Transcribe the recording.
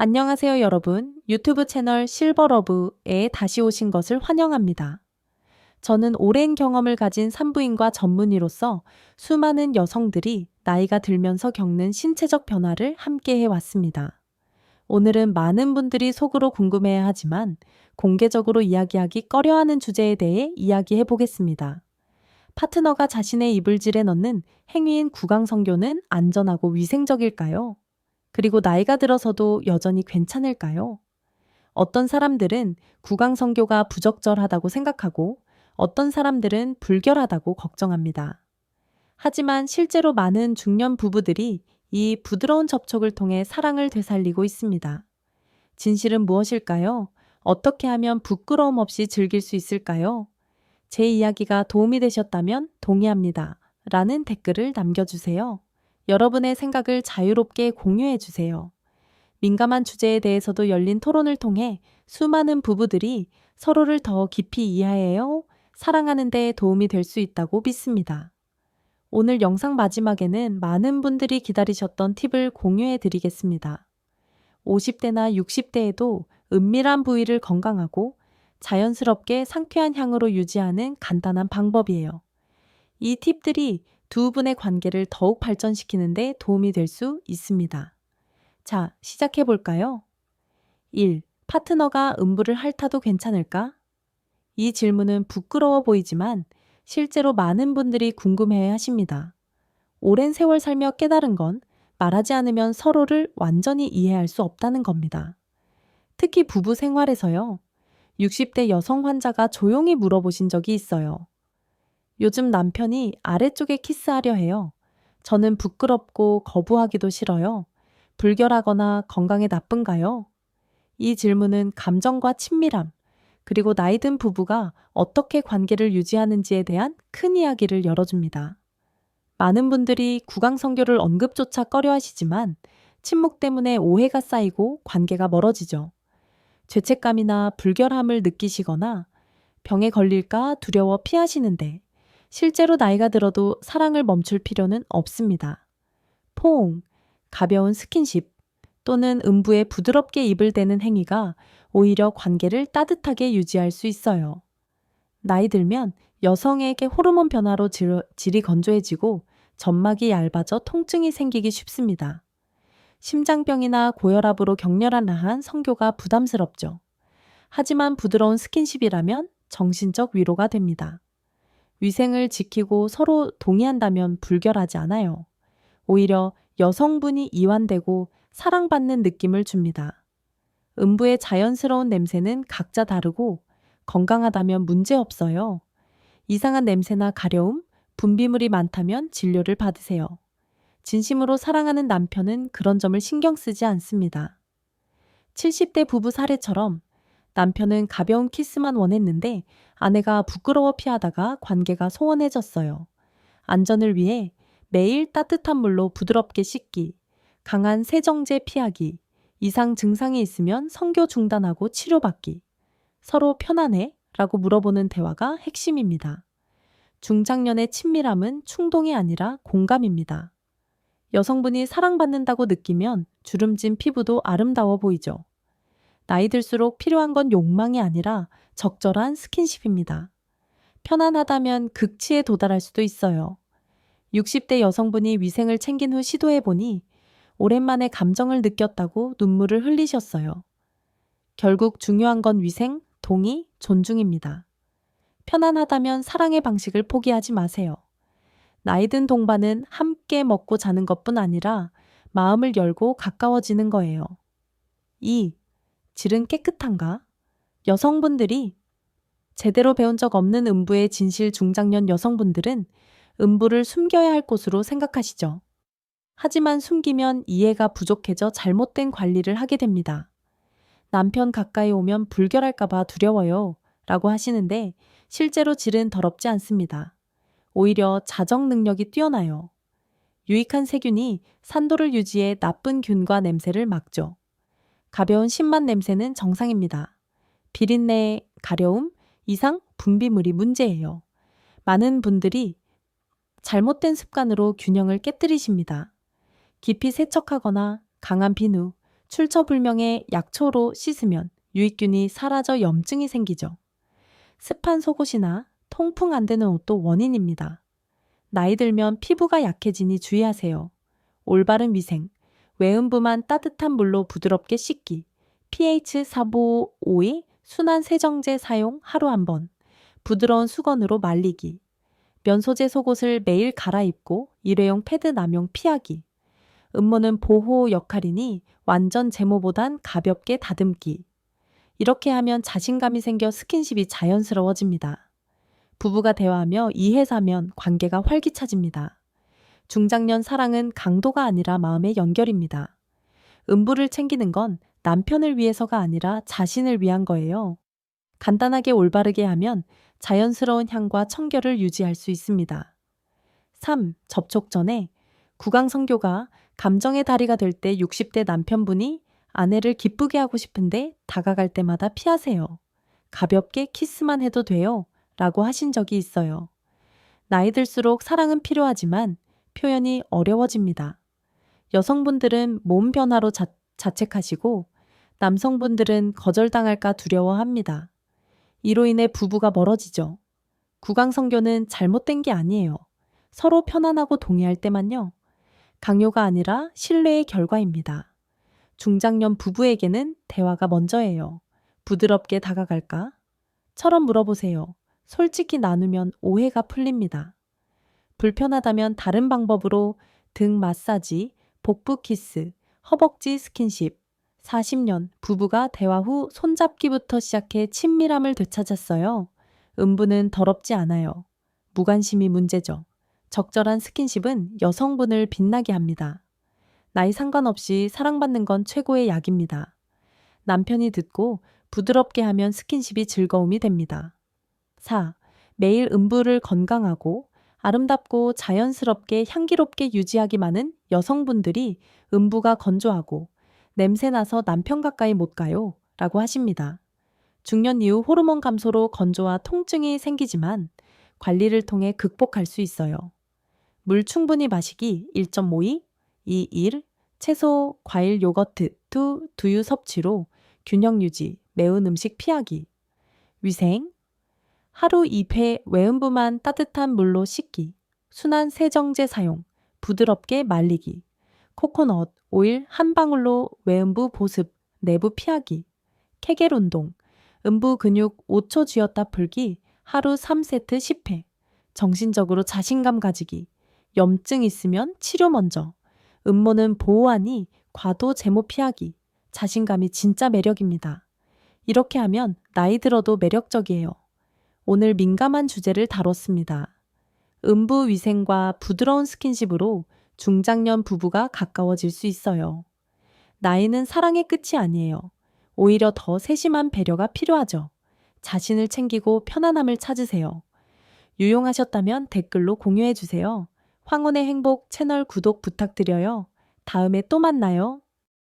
안녕하세요, 여러분. 유튜브 채널 실버러브에 다시 오신 것을 환영합니다. 저는 오랜 경험을 가진 산부인과 전문의로서 수많은 여성들이 나이가 들면서 겪는 신체적 변화를 함께 해왔습니다. 오늘은 많은 분들이 속으로 궁금해야 하지만 공개적으로 이야기하기 꺼려하는 주제에 대해 이야기해 보겠습니다. 파트너가 자신의 이불질에 넣는 행위인 구강성교는 안전하고 위생적일까요? 그리고 나이가 들어서도 여전히 괜찮을까요? 어떤 사람들은 구강성교가 부적절하다고 생각하고 어떤 사람들은 불결하다고 걱정합니다. 하지만 실제로 많은 중년 부부들이 이 부드러운 접촉을 통해 사랑을 되살리고 있습니다. 진실은 무엇일까요? 어떻게 하면 부끄러움 없이 즐길 수 있을까요? 제 이야기가 도움이 되셨다면 동의합니다. 라는 댓글을 남겨주세요. 여러분의 생각을 자유롭게 공유해 주세요. 민감한 주제에 대해서도 열린 토론을 통해 수많은 부부들이 서로를 더 깊이 이해하여 사랑하는 데 도움이 될 수 있다고 믿습니다. 오늘 영상 마지막에는 많은 분들이 기다리셨던 팁을 공유해 드리겠습니다. 50대나 60대에도 은밀한 부위를 건강하고 자연스럽게 상쾌한 향으로 유지하는 간단한 방법이에요. 이 팁들이 두 분의 관계를 더욱 발전시키는 데 도움이 될 수 있습니다. 자, 시작해 볼까요? 1. 파트너가 음부를 핥아도 괜찮을까? 이 질문은 부끄러워 보이지만 실제로 많은 분들이 궁금해해 하십니다. 오랜 세월 살며 깨달은 건 말하지 않으면 서로를 완전히 이해할 수 없다는 겁니다. 특히 부부 생활에서요. 60대 여성 환자가 조용히 물어보신 적이 있어요. 요즘 남편이 아래쪽에 키스하려 해요. 저는 부끄럽고 거부하기도 싫어요. 불결하거나 건강에 나쁜가요? 이 질문은 감정과 친밀함, 그리고 나이 든 부부가 어떻게 관계를 유지하는지에 대한 큰 이야기를 열어줍니다. 많은 분들이 구강성교를 언급조차 꺼려하시지만 침묵 때문에 오해가 쌓이고 관계가 멀어지죠. 죄책감이나 불결함을 느끼시거나 병에 걸릴까 두려워 피하시는데 실제로 나이가 들어도 사랑을 멈출 필요는 없습니다. 포옹, 가벼운 스킨십 또는 음부에 부드럽게 입을 대는 행위가 오히려 관계를 따뜻하게 유지할 수 있어요. 나이 들면 여성에게 호르몬 변화로 질이 건조해지고 점막이 얇아져 통증이 생기기 쉽습니다. 심장병이나 고혈압으로 격렬한 성교가 부담스럽죠. 하지만 부드러운 스킨십이라면 정신적 위로가 됩니다. 위생을 지키고 서로 동의한다면 불결하지 않아요. 오히려 여성분이 이완되고 사랑받는 느낌을 줍니다. 음부의 자연스러운 냄새는 각자 다르고 건강하다면 문제 없어요. 이상한 냄새나 가려움, 분비물이 많다면 진료를 받으세요. 진심으로 사랑하는 남편은 그런 점을 신경 쓰지 않습니다. 70대 부부 사례처럼 남편은 가벼운 키스만 원했는데 아내가 부끄러워 피하다가 관계가 소원해졌어요. 안전을 위해 매일 따뜻한 물로 부드럽게 씻기, 강한 세정제 피하기, 이상 증상이 있으면 성교 중단하고 치료받기, 서로 편안해? 라고 물어보는 대화가 핵심입니다. 중장년의 친밀함은 충동이 아니라 공감입니다. 여성분이 사랑받는다고 느끼면 주름진 피부도 아름다워 보이죠. 나이 들수록 필요한 건 욕망이 아니라 적절한 스킨십입니다. 편안하다면 극치에 도달할 수도 있어요. 60대 여성분이 위생을 챙긴 후 시도해보니 오랜만에 감정을 느꼈다고 눈물을 흘리셨어요. 결국 중요한 건 위생, 동의, 존중입니다. 편안하다면 사랑의 방식을 포기하지 마세요. 나이 든 동반은 함께 먹고 자는 것뿐 아니라 마음을 열고 가까워지는 거예요. 2. 질은 깨끗한가? 여성분들이 제대로 배운 적 없는 음부의 진실 중장년 여성분들은 음부를 숨겨야 할 곳으로 생각하시죠. 하지만 숨기면 이해가 부족해져 잘못된 관리를 하게 됩니다. 남편 가까이 오면 불결할까봐 두려워요. 라고 하시는데 실제로 질은 더럽지 않습니다. 오히려 자정 능력이 뛰어나요. 유익한 세균이 산도를 유지해 나쁜 균과 냄새를 막죠. 가벼운 신맛 냄새는 정상입니다. 비린내, 가려움, 이상, 분비물이 문제예요. 많은 분들이 잘못된 습관으로 균형을 깨뜨리십니다. 깊이 세척하거나 강한 비누, 출처불명의 약초로 씻으면 유익균이 사라져 염증이 생기죠. 습한 속옷이나 통풍 안 되는 옷도 원인입니다. 나이 들면 피부가 약해지니 주의하세요. 올바른 위생, 외음부만 따뜻한 물로 부드럽게 씻기, pH 4.5의 순한 세정제 사용 하루 한 번, 부드러운 수건으로 말리기, 면소재 속옷을 매일 갈아입고 일회용 패드 남용 피하기, 음모는 보호 역할이니 완전 제모보단 가볍게 다듬기. 이렇게 하면 자신감이 생겨 스킨십이 자연스러워집니다. 부부가 대화하며 이해사면 관계가 활기차집니다. 중장년 사랑은 강도가 아니라 마음의 연결입니다. 음부를 챙기는 건 남편을 위해서가 아니라 자신을 위한 거예요. 간단하게 올바르게 하면 자연스러운 향과 청결을 유지할 수 있습니다. 3. 접촉 전에 구강성교가 감정의 다리가 될 때 60대 남편분이 아내를 기쁘게 하고 싶은데 다가갈 때마다 피하세요. 가볍게 키스만 해도 돼요. 라고 하신 적이 있어요. 나이 들수록 사랑은 필요하지만 표현이 어려워집니다. 여성분들은 몸 변화로 자책하시고 남성분들은 거절당할까 두려워합니다. 이로 인해 부부가 멀어지죠. 구강성교는 잘못된 게 아니에요. 서로 편안하고 동의할 때만요. 강요가 아니라 신뢰의 결과입니다. 중장년 부부에게는 대화가 먼저예요. 부드럽게 다가갈까? 처럼 물어보세요. 솔직히 나누면 오해가 풀립니다. 불편하다면 다른 방법으로 등 마사지, 복부 키스, 허벅지 스킨십, 40년 부부가 대화 후 손잡기부터 시작해 친밀함을 되찾았어요. 음부는 더럽지 않아요. 무관심이 문제죠. 적절한 스킨십은 여성분을 빛나게 합니다. 나이 상관없이 사랑받는 건 최고의 약입니다. 남편이 듣고 부드럽게 하면 스킨십이 즐거움이 됩니다. 4. 매일 음부를 건강하고 아름답고 자연스럽게 향기롭게 유지하기만은 여성분들이 음부가 건조하고 냄새나서 남편 가까이 못 가요 라고 하십니다. 중년 이후 호르몬 감소로 건조와 통증이 생기지만 관리를 통해 극복할 수 있어요. 물 충분히 마시기 1.5이, 2.1, 채소, 과일, 요거트, 두유 섭취로 균형 유지, 매운 음식 피하기. 위생, 하루 2회 외음부만 따뜻한 물로 씻기, 순한 세정제 사용, 부드럽게 말리기, 코코넛 오일 한 방울로 외음부 보습, 내부 피하기, 케겔 운동, 음부 근육 5초 쥐었다 풀기, 하루 3세트 10회, 정신적으로 자신감 가지기, 염증 있으면 치료 먼저, 음모는 보호하니 과도 제모 피하기, 자신감이 진짜 매력입니다. 이렇게 하면 나이 들어도 매력적이에요. 오늘 민감한 주제를 다뤘습니다. 음부 위생과 부드러운 스킨십으로 중장년 부부가 가까워질 수 있어요. 나이는 사랑의 끝이 아니에요. 오히려 더 세심한 배려가 필요하죠. 자신을 챙기고 편안함을 찾으세요. 유용하셨다면 댓글로 공유해주세요. 황혼의 행복 채널 구독 부탁드려요. 다음에 또 만나요.